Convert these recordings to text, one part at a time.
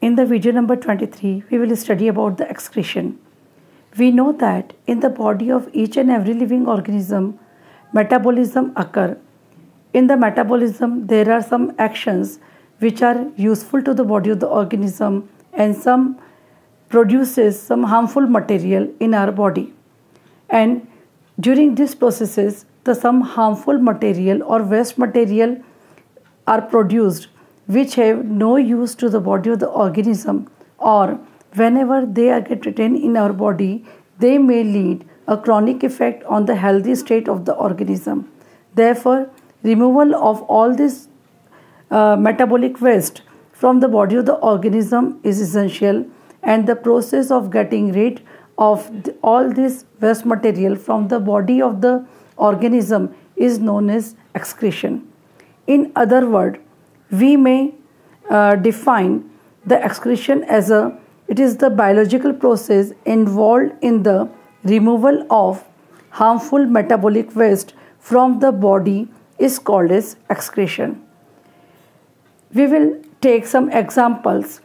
In the video number 23, we will study about the excretion. We know that in the body of each and every living organism, metabolism occur. In the metabolism, there are some actions which are useful to the body of the organism and some produces some harmful material in our body. And during these processes, some harmful material or waste material are produced which have no use to the body of the organism, or whenever they are get retained in our body, they may lead a chronic effect on the healthy state of the organism. Therefore, removal of all this metabolic waste from the body of the organism is essential, and the process of getting rid of all this waste material from the body of the organism is known as excretion. In other words, we may define the excretion as it is the biological process involved in the removal of harmful metabolic waste from the body is called as excretion. We will take some examples.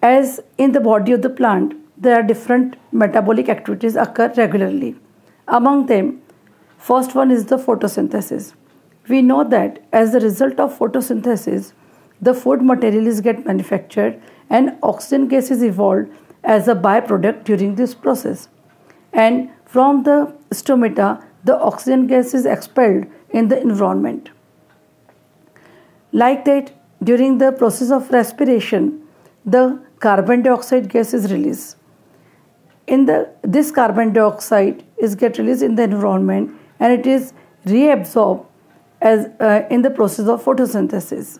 As in the body of the plant, there are different metabolic activities occur regularly. Among them, first one is the photosynthesis. We know that as a result of photosynthesis, the food material is get manufactured and oxygen gas is evolved as a byproduct during this process. And from the stomata, the oxygen gas is expelled in the environment. Like that, during the process of respiration, the carbon dioxide gas is released. This carbon dioxide is get released in the environment and it is reabsorbed as in the process of photosynthesis.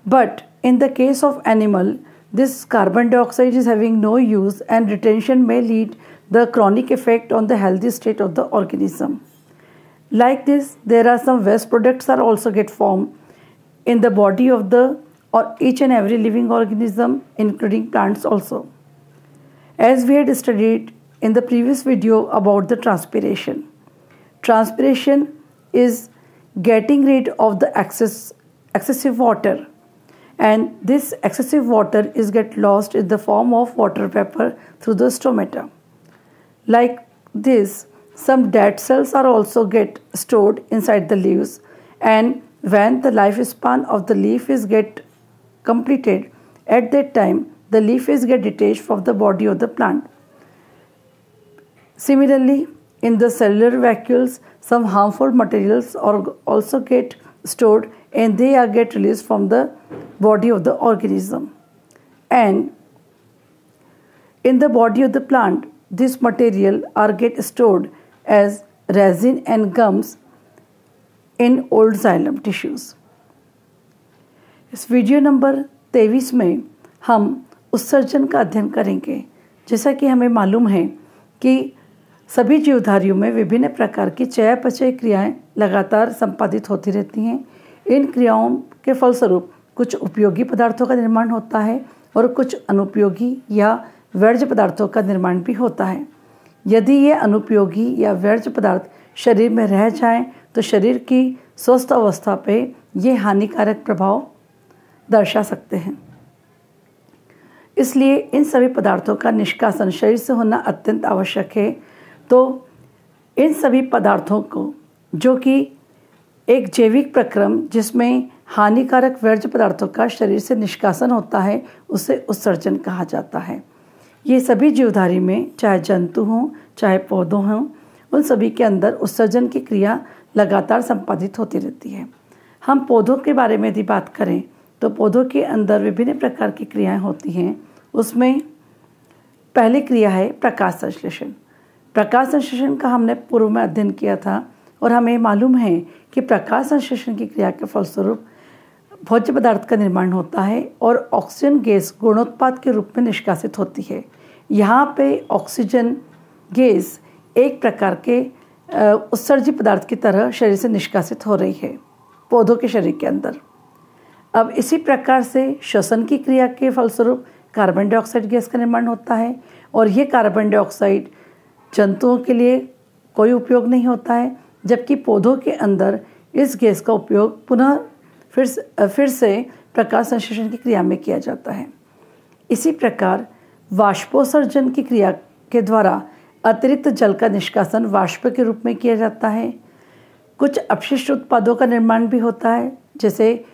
But in the case of animal, this carbon dioxide is having no use and retention may lead the chronic effect on the healthy state of the organism. Like this, there are some waste products are also get formed in the body of each and every living organism, including plants also. As we had studied in the previous video about the transpiration. Transpiration is getting rid of the excessive water, and this excessive water is get lost in the form of water vapor through the stomata. Like this, some dead cells are also get stored inside the leaves, and when the lifespan of the leaf is get completed, at that time the leaf is get detached from the body of the plant. Similarly, in the cellular vacuoles, some harmful materials are also get stored and they are get released from the body of the organism. And in the body of the plant, this material are get stored as resin and gums in old xylem tissues. इस video number 23 में हम उत्सर्जन का अध्ययन करेंगे। जैसा कि हमें मालूम है कि सभी जीवधारियों में विभिन्न प्रकार की चयापचय क्रियाएं लगातार संपादित होती रहती हैं। इन क्रियाओं के फलस्वरूप कुछ उपयोगी पदार्थों का निर्माण होता है और कुछ अनुपयोगी या वर्ज्य पदार्थों का निर्माण भी होता है। यदि ये अनुपयोगी या वर्ज्य पदार्थ शरीर में रह जाएं तो शरीर की स्वस्थ अवस्था पे ये हानिकारक प्रभाव दर्शा सकते हैं। इसलिए इन सभी पदार्थों का निष्कासन शरीर से होना अत्यंत आवश्यक है। तो इन सभी पदार्थों को, जो कि एक जैविक प्रक्रम जिसमें हानिकारक वर्ज्य पदार्थों का शरीर से निष्कासन होता है, उसे उत्सर्जन कहा जाता है। ये सभी जीवधारी में, चाहे जंतु हों चाहे पौधों हों, उन सभी के अंदर उत्सर्जन की क्रिया लगातार संपादित होती रहती है। हम पौधों के बारे में यदि बात करें तो पौधों के अंदर विभिन्न प्रकार की क्रियाएं होती हैं। उसमें पहली क्रिया है प्रकाश संश्लेषण। प्रकाश संश्लेषण का हमने पूर्व में अध्ययन किया था और हमें मालूम है कि प्रकाश संश्लेषण की क्रिया के फलस्वरूप भोज्य पदार्थ का निर्माण होता है और ऑक्सीजन गैस गुणोत्पाद के रूप में निष्कासित होती है। यहाँ पे ऑक्सीजन गैस एक प्रकार के उत्सर्जी पदार्थ की तरह शरीर से निष्कासित हो रही है पौधों के शरीर के अंदर। अब इसी प्रकार से श्वसन की क्रिया के फलस्वरूप कार्बन डाइऑक्साइड गैस का निर्माण होता है और ये कार्बन डाइऑक्साइड जंतुओं के लिए कोई उपयोग नहीं होता है, जबकि पौधों के अंदर इस गैस का उपयोग पुनः फिर से प्रकाश संश्लेषण की क्रिया में किया जाता है। इसी प्रकार वाष्पोत्सर्जन की क्रिया के द्वारा अतिरिक्त जल का निष्कासन वाष्प के रूप में किया जाता है। कुछ अपशिष्ट उत्पादों का निर्माण भी होता है, जैसे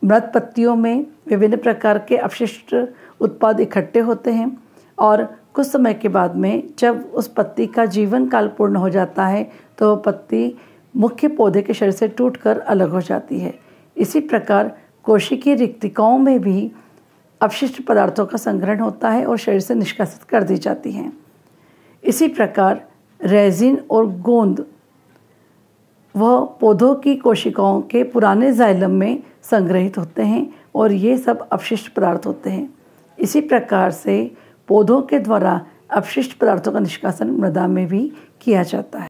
मृत पत्तियों में विभिन्न प्रकार के अपशिष्ट उत्पाद इकट्ठे होते हैं और कुछ समय के बाद में जब उस पत्ती का जीवन काल पूर्ण हो जाता है तो वह पत्ती मुख्य पौधे के शरीर से टूटकर अलग हो जाती है। इसी प्रकार कोशिकीय रिक्तिकाओं में भी अपशिष्ट पदार्थों का संग्रहण होता है और शरीर से निष्कासित कर दी जाती हैं। इसी प्रकार रेजिन और गोंद वह पौधों की कोशिकाओं के पुराने जाइलम में संग्रहित होते हैं और ये सब अपशिष्ट पदार्थ होते हैं। इसी प्रकार से पौधों के द्वारा अपशिष्ट पदार्थों का निष्कासन मृदा में भी किया जाता है।